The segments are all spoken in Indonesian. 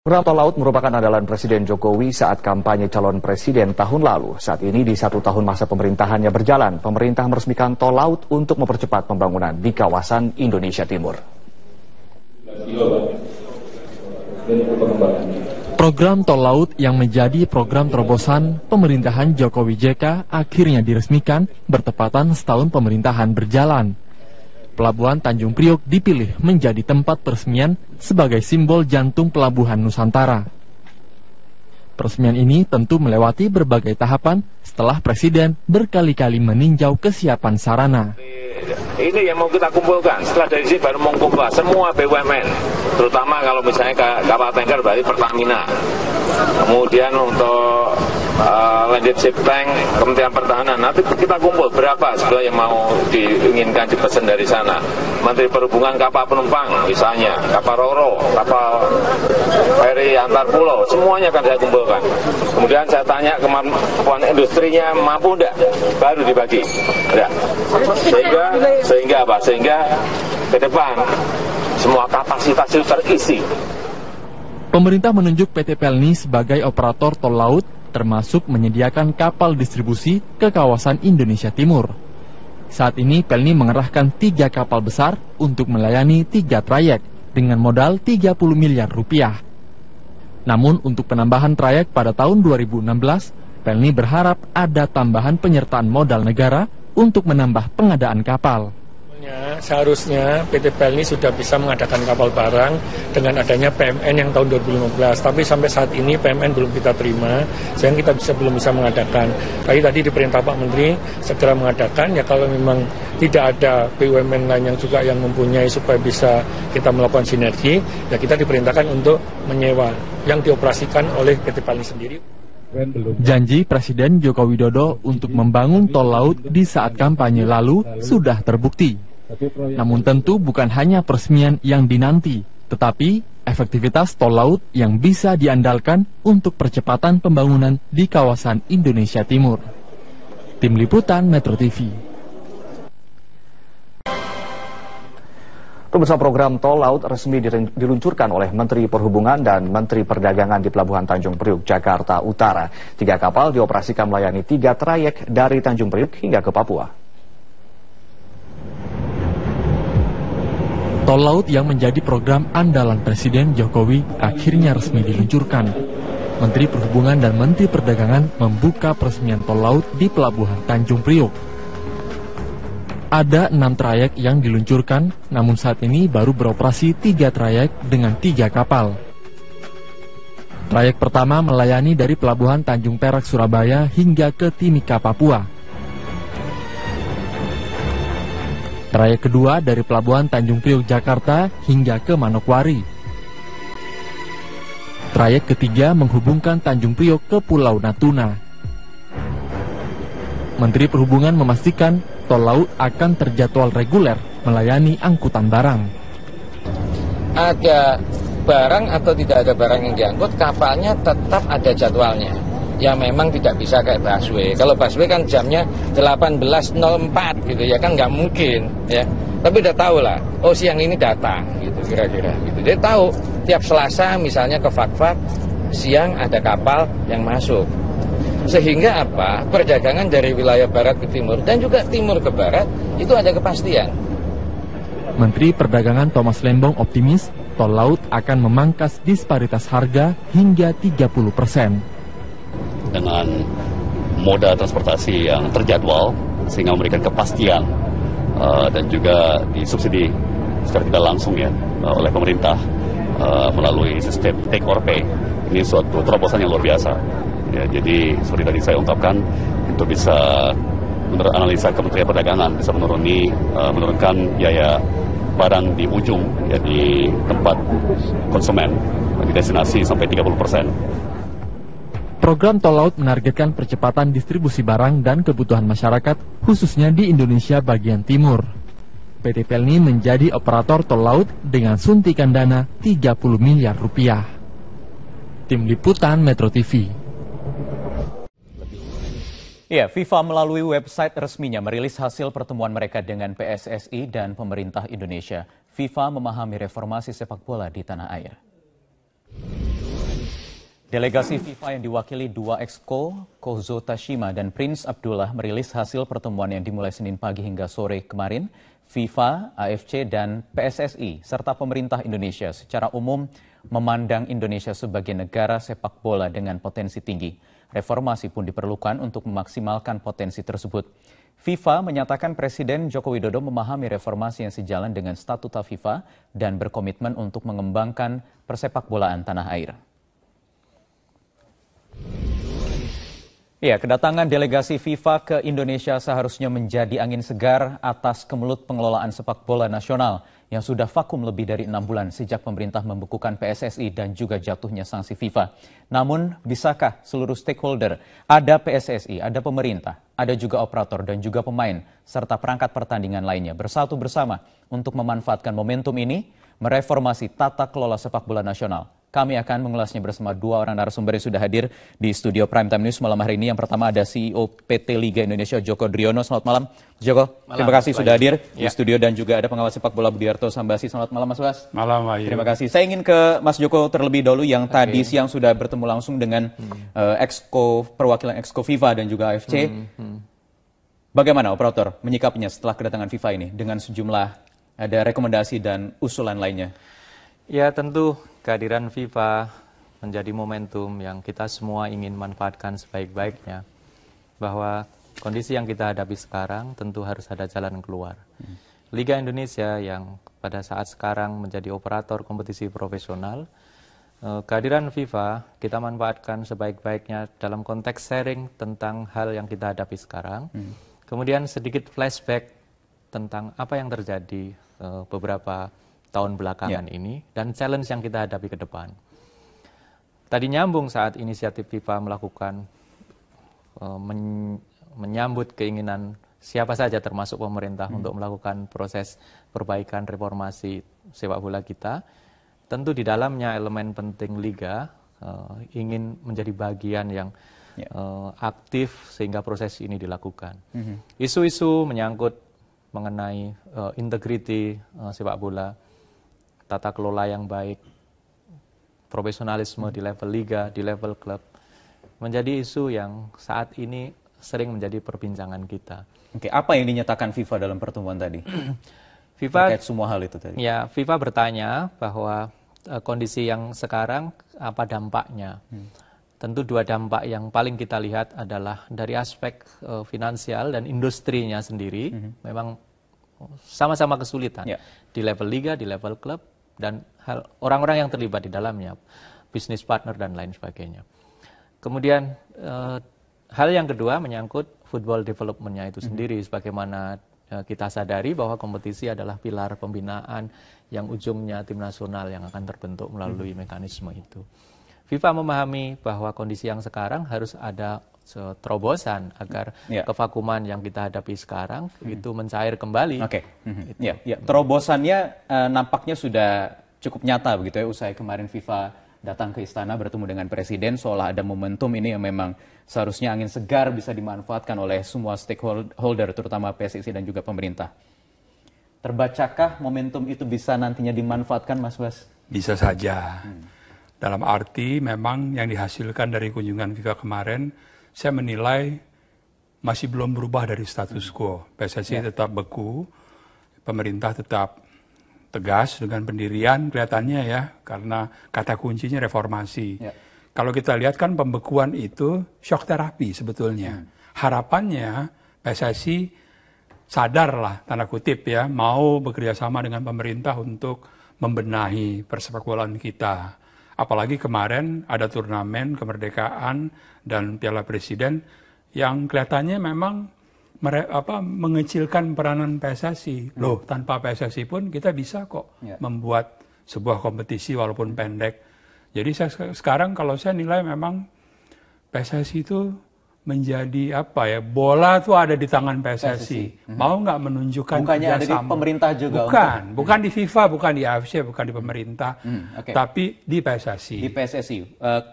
Program Tol Laut merupakan andalan Presiden Jokowi saat kampanye calon presiden tahun lalu. Saat ini di 1 tahun masa pemerintahannya berjalan, pemerintah meresmikan Tol Laut untuk mempercepat pembangunan di kawasan Indonesia Timur. Program Tol Laut yang menjadi program terobosan pemerintahan Jokowi JK akhirnya diresmikan bertepatan setahun pemerintahan berjalan. Pelabuhan Tanjung Priok dipilih menjadi tempat peresmian sebagai simbol jantung pelabuhan Nusantara. Peresmian ini tentu melewati berbagai tahapan setelah Presiden berkali-kali meninjau kesiapan sarana. Ini yang mau kita kumpulkan, setelah dari sini baru mengumpulkan semua BUMN, terutama kalau misalnya kapal tanker berarti Pertamina. Kemudian untuk landed ship tank, Kementerian Pertahanan, nanti kita kumpul berapa sebenarnya yang mau diinginkan dipesan dari sana. Menteri Perhubungan kapal penumpang misalnya, kapal Roro, kapal feri antar pulau, semuanya akan saya kumpulkan. Kemudian saya tanya kemampuan industrinya mampu enggak, baru dibagi. Enggak. Sehingga apa? Sehingga ke depan semua kapasitas itu terisi. Pemerintah menunjuk PT Pelni sebagai operator tol laut, termasuk menyediakan kapal distribusi ke kawasan Indonesia Timur. Saat ini Pelni mengerahkan 3 kapal besar untuk melayani 3 trayek dengan modal 30 miliar rupiah. Namun untuk penambahan trayek pada tahun 2016, Pelni berharap ada tambahan penyertaan modal negara untuk menambah pengadaan kapal. Seharusnya PT Pelni sudah bisa mengadakan kapal barang dengan adanya PMN yang tahun 2015. Tapi sampai saat ini PMN belum kita terima, sehingga kita belum bisa mengadakan. Tadi diperintah Pak Menteri segera mengadakan, ya kalau memang tidak ada BUMN lain yang juga yang mempunyai supaya bisa kita melakukan sinergi, ya kita diperintahkan untuk menyewa yang dioperasikan oleh PT Pelni sendiri. Janji Presiden Joko Widodo untuk membangun tol laut di saat kampanye lalu sudah terbukti. Namun tentu bukan hanya peresmian yang dinanti, tetapi efektivitas tol laut yang bisa diandalkan untuk percepatan pembangunan di kawasan Indonesia Timur. Tim Liputan Metro TV. Pemirsa, program Tol Laut resmi diluncurkan oleh Menteri Perhubungan dan Menteri Perdagangan di Pelabuhan Tanjung Priok, Jakarta Utara. 3 kapal dioperasikan melayani 3 trayek dari Tanjung Priok hingga ke Papua. Tol Laut yang menjadi program andalan Presiden Jokowi akhirnya resmi diluncurkan. Menteri Perhubungan dan Menteri Perdagangan membuka peresmian Tol Laut di Pelabuhan Tanjung Priok. Ada 6 trayek yang diluncurkan, namun saat ini baru beroperasi 3 trayek dengan 3 kapal. Trayek pertama melayani dari Pelabuhan Tanjung Perak, Surabaya hingga ke Timika, Papua. Trayek kedua dari Pelabuhan Tanjung Priok, Jakarta hingga ke Manokwari. Trayek ketiga menghubungkan Tanjung Priok ke Pulau Natuna. Menteri Perhubungan memastikan tol laut akan terjadwal reguler melayani angkutan barang. Ada barang atau tidak ada barang yang diangkut, kapalnya tetap ada jadwalnya. Ya memang tidak bisa kayak busway. Kalau busway kan jamnya 18.04 gitu ya, kan nggak mungkin ya. Tapi udah tahu lah, oh siang ini datang gitu kira-kira gitu. Dia tahu tiap Selasa misalnya ke Fak-Fak, siang ada kapal yang masuk. Sehingga apa? Perdagangan dari wilayah barat ke timur dan juga timur ke barat itu ada kepastian. Menteri Perdagangan Thomas Lembong optimis tol laut akan memangkas disparitas harga hingga 30%. Dengan moda transportasi yang terjadwal sehingga memberikan kepastian dan juga disubsidi secara tidak langsung ya oleh pemerintah melalui sistem take or pay. Ini suatu terobosan yang luar biasa ya. Jadi seperti tadi saya ungkapkan, untuk bisa menurut analisa Kementerian Perdagangan bisa menurunkan biaya barang di ujung ya, di tempat konsumen di destinasi sampai 30%. Program Tol Laut menargetkan percepatan distribusi barang dan kebutuhan masyarakat, khususnya di Indonesia bagian timur. PT Pelni menjadi operator tol laut dengan suntikan dana 30 miliar rupiah. Tim Liputan Metro TV. Ya, FIFA melalui website resminya merilis hasil pertemuan mereka dengan PSSI dan pemerintah Indonesia. FIFA memahami reformasi sepak bola di tanah air. Delegasi FIFA yang diwakili dua exco, Kozo Tashima dan Prince Abdullah merilis hasil pertemuan yang dimulai Senin pagi hingga sore kemarin. FIFA, AFC, dan PSSI serta pemerintah Indonesia secara umum memandang Indonesia sebagai negara sepak bola dengan potensi tinggi. Reformasi pun diperlukan untuk memaksimalkan potensi tersebut. FIFA menyatakan Presiden Joko Widodo memahami reformasi yang sejalan dengan statuta FIFA dan berkomitmen untuk mengembangkan persepakbolaan tanah air. Ya, kedatangan delegasi FIFA ke Indonesia seharusnya menjadi angin segar atas kemelut pengelolaan sepak bola nasional yang sudah vakum lebih dari 6 bulan sejak pemerintah membekukan PSSI dan juga jatuhnya sanksi FIFA. Namun, bisakah seluruh stakeholder, ada PSSI, ada pemerintah, ada juga operator dan juga pemain, serta perangkat pertandingan lainnya bersatu bersama untuk memanfaatkan momentum ini, mereformasi tata kelola sepak bola nasional? Kami akan mengulasnya bersama dua orang narasumber yang sudah hadir di studio Prime Time News malam hari ini. Yang pertama ada CEO PT Liga Indonesia Joko Driono. Selamat malam, Joko. Terima kasih sudah hadir di studio, dan juga ada pengawas sepak bola Budiarto Sambasi. Selamat malam, Mas Was. Malam, Ayu. Terima kasih. Saya ingin ke Mas Joko terlebih dahulu yang tadi siang sudah bertemu langsung dengan perwakilan exco FIFA dan juga AFC. Bagaimana operator menyikapinya setelah kedatangan FIFA ini dengan sejumlah ada rekomendasi dan usulan lainnya? Ya, tentu kehadiran FIFA menjadi momentum yang kita semua ingin manfaatkan sebaik-baiknya. Bahwa kondisi yang kita hadapi sekarang tentu harus ada jalan keluar. Liga Indonesia yang pada saat sekarang menjadi operator kompetisi profesional, kehadiran FIFA kita manfaatkan sebaik-baiknya dalam konteks sharing tentang hal yang kita hadapi sekarang. Kemudian sedikit flashback tentang apa yang terjadi beberapa tahun belakangan ini dan challenge yang kita hadapi ke depan. Tadi nyambung saat inisiatif FIFA melakukan menyambut keinginan siapa saja termasuk pemerintah untuk melakukan proses perbaikan reformasi sepak bola kita. Tentu di dalamnya elemen penting Liga ingin menjadi bagian yang aktif sehingga proses ini dilakukan. Isu-isu menyangkut mengenai integriti sepak bola, tata kelola yang baik, profesionalisme di level liga, di level klub, menjadi isu yang saat ini sering menjadi perbincangan kita. Oke, apa yang dinyatakan FIFA dalam pertemuan tadi? FIFA terkait semua hal itu tadi. Ya, FIFA bertanya bahwa kondisi yang sekarang apa dampaknya? Tentu dua dampak yang paling kita lihat adalah dari aspek finansial dan industrinya sendiri, memang sama-sama kesulitan di level liga, di level klub, dan orang-orang yang terlibat di dalamnya, bisnis partner dan lain sebagainya. Kemudian hal yang kedua menyangkut football development-nya itu sendiri, sebagaimana kita sadari bahwa kompetisi adalah pilar pembinaan yang ujungnya tim nasional yang akan terbentuk melalui mekanisme itu. FIFA memahami bahwa kondisi yang sekarang harus ada terobosan agar kevakuman yang kita hadapi sekarang itu mencair kembali. Terobosannya nampaknya sudah cukup nyata begitu ya, usai kemarin FIFA datang ke istana bertemu dengan presiden, seolah ada momentum ini yang memang seharusnya angin segar bisa dimanfaatkan oleh semua stakeholder terutama PSSI dan juga pemerintah. Terbacakah momentum itu bisa nantinya dimanfaatkan, Mas Bas? Bisa saja. Dalam arti memang yang dihasilkan dari kunjungan FIFA kemarin, saya menilai masih belum berubah dari status quo. PSSI tetap beku, pemerintah tetap tegas dengan pendirian kelihatannya ya, karena kata kuncinya reformasi. Kalau kita lihat kan pembekuan itu shock terapi sebetulnya. Harapannya PSSI sadarlah, tanda kutip ya, mau bekerja sama dengan pemerintah untuk membenahi persepakbolaan kita. Apalagi kemarin ada turnamen kemerdekaan dan Piala Presiden yang kelihatannya memang mengecilkan peranan PSSI. Loh, tanpa PSSI pun kita bisa kok membuat sebuah kompetisi walaupun pendek. Jadi sekarang kalau saya nilai memang PSSI itu menjadi bola tuh ada di tangan PSSI. Mau nggak menunjukkan bukannya ada di pemerintah juga? Bukan di FIFA, bukan di AFC, bukan di pemerintah, tapi di PSSI. Di PSSI.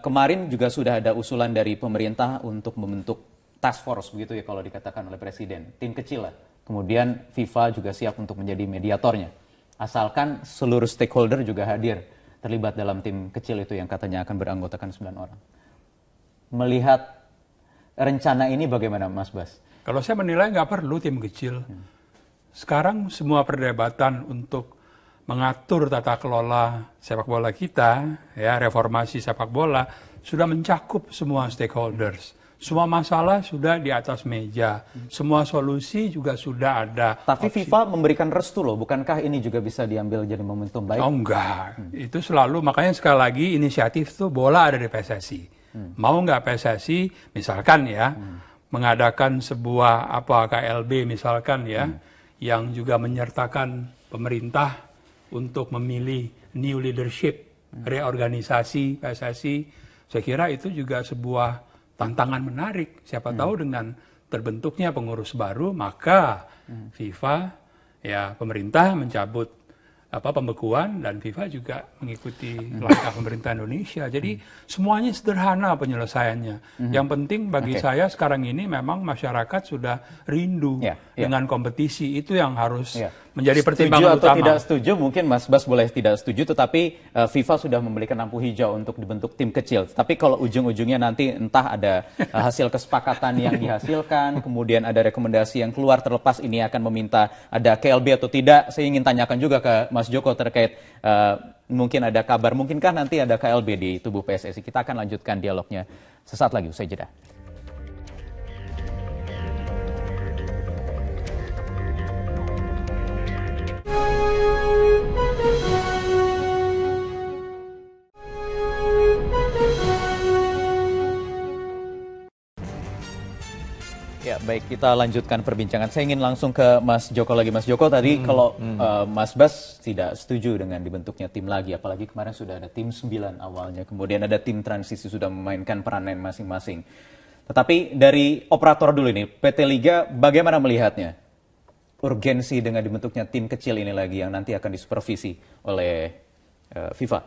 Kemarin juga sudah ada usulan dari pemerintah untuk membentuk task force begitu ya kalau dikatakan oleh presiden. Tim kecil lah. Kemudian FIFA juga siap untuk menjadi mediatornya. Asalkan seluruh stakeholder juga hadir. terlibat dalam tim kecil itu yang katanya akan beranggotakan 9 orang. Melihat rencana ini bagaimana Mas Bas? Kalau saya menilai nggak perlu tim kecil. Sekarang semua perdebatan untuk mengatur tata kelola sepak bola kita, ya reformasi sepak bola, sudah mencakup semua stakeholders. Semua masalah sudah di atas meja. Semua solusi juga sudah ada. Tapi FIFA memberikan restu loh, bukankah ini juga bisa diambil jadi momentum baik? Oh enggak, itu selalu, makanya sekali lagi inisiatif tuh bola ada di PSSI. Mau nggak PSSI, misalkan ya, mengadakan sebuah KLB misalkan ya, yang juga menyertakan pemerintah untuk memilih new leadership, reorganisasi PSSI, saya kira itu juga sebuah tantangan menarik. Siapa tahu dengan terbentuknya pengurus baru, maka FIFA, ya pemerintah mencabut pembekuan dan FIFA juga mengikuti langkah pemerintah Indonesia. Jadi semuanya sederhana penyelesaiannya. Yang penting bagi saya sekarang ini memang masyarakat sudah rindu dengan kompetisi. Itu yang harus menjadi pertimbangan utama. Setuju atau tidak setuju, mungkin Mas Bas boleh tidak setuju, tetapi FIFA sudah memberikan lampu hijau untuk dibentuk tim kecil. Tapi kalau ujung-ujungnya nanti entah ada hasil kesepakatan yang dihasilkan, kemudian ada rekomendasi yang keluar, terlepas ini akan meminta ada KLB atau tidak, saya ingin tanyakan juga ke Mas Joko terkait mungkin ada kabar, mungkinkah nanti ada KLB di tubuh PSSI. Kita akan lanjutkan dialognya sesaat lagi, usai jeda. Ya, baik, kita lanjutkan perbincangan. Saya ingin langsung ke Mas Joko lagi. Mas Joko, tadi kalau Mas Bas tidak setuju dengan dibentuknya tim lagi, apalagi kemarin sudah ada tim 9 awalnya, kemudian ada tim transisi sudah memainkan peranan masing-masing. Tetapi dari operator dulu ini, PT Liga bagaimana melihatnya? Urgensi dengan dibentuknya tim kecil ini lagi yang nanti akan disupervisi oleh FIFA.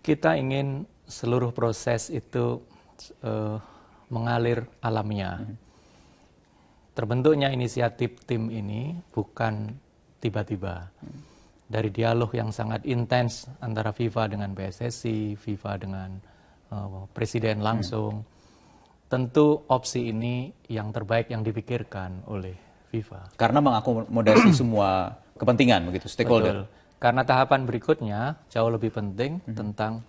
Kita ingin seluruh proses itu mengalir alamiah. Terbentuknya inisiatif tim ini bukan tiba-tiba. Dari dialog yang sangat intens antara FIFA dengan PSSI, FIFA dengan Presiden langsung, tentu opsi ini yang terbaik yang dipikirkan oleh FIFA. Karena mengakomodasi semua kepentingan begitu, stakeholder. Betul. Karena tahapan berikutnya jauh lebih penting tentang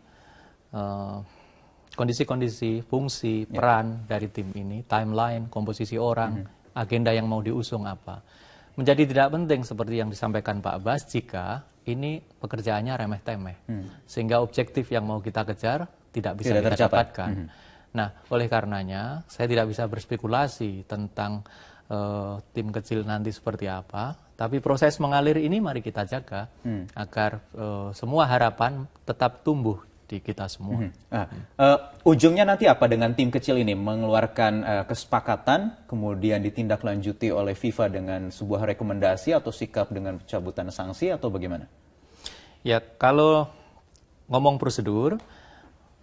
kondisi-kondisi, fungsi, peran dari tim ini, timeline, komposisi orang, agenda yang mau diusung apa. Menjadi tidak penting seperti yang disampaikan Pak Bas jika ini pekerjaannya remeh-temeh. Sehingga objektif yang mau kita kejar tidak bisa kita dapatkan. Nah, oleh karenanya saya tidak bisa berspekulasi tentang tim kecil nanti seperti apa. Tapi proses mengalir ini mari kita jaga agar semua harapan tetap tumbuh di kita semua. Ujungnya nanti apa dengan tim kecil ini? Mengeluarkan kesepakatan, kemudian ditindaklanjuti oleh FIFA dengan sebuah rekomendasi atau sikap dengan pencabutan sanksi atau bagaimana? Ya, kalau ngomong prosedur,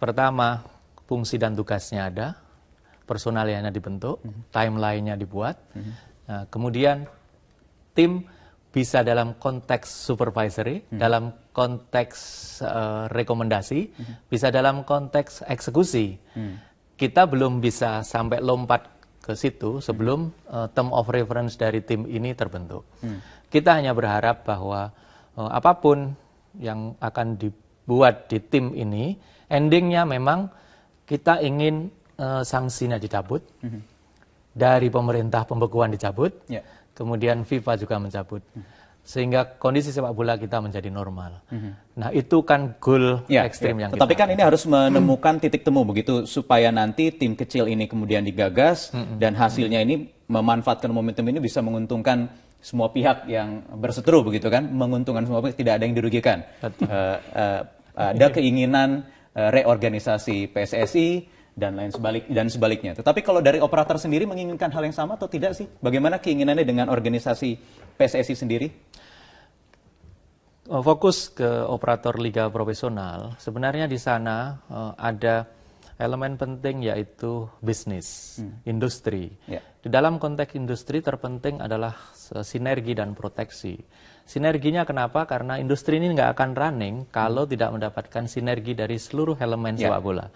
pertama fungsi dan tugasnya ada, personalianya dibentuk, timeline-nya dibuat, kemudian tim bisa dalam konteks supervisory, dalam konteks rekomendasi, bisa dalam konteks eksekusi. Kita belum bisa sampai lompat ke situ sebelum term of reference dari tim ini terbentuk. Kita hanya berharap bahwa apapun yang akan dibuat di tim ini, endingnya memang kita ingin sanksinya dicabut, dari pemerintah pembekuan dicabut, kemudian FIFA juga mencabut. Sehingga kondisi sepak bola kita menjadi normal. Nah, itu kan goal ekstrim yang kita. Tapi kan ini harus menemukan titik temu begitu supaya nanti tim kecil ini kemudian digagas dan hasilnya ini memanfaatkan momentum ini bisa menguntungkan semua pihak yang berseteru begitu kan, menguntungkan semua pihak, tidak ada yang dirugikan. Ada keinginan reorganisasi PSSI dan sebaliknya. Tetapi kalau dari operator sendiri menginginkan hal yang sama atau tidak sih? Bagaimana keinginannya dengan organisasi PSSI sendiri? Fokus ke operator liga profesional, sebenarnya di sana ada elemen penting yaitu bisnis, industri. Di dalam konteks industri terpenting adalah sinergi dan proteksi. Sinerginya kenapa? Karena industri ini nggak akan running kalau tidak mendapatkan sinergi dari seluruh elemen sepak bola.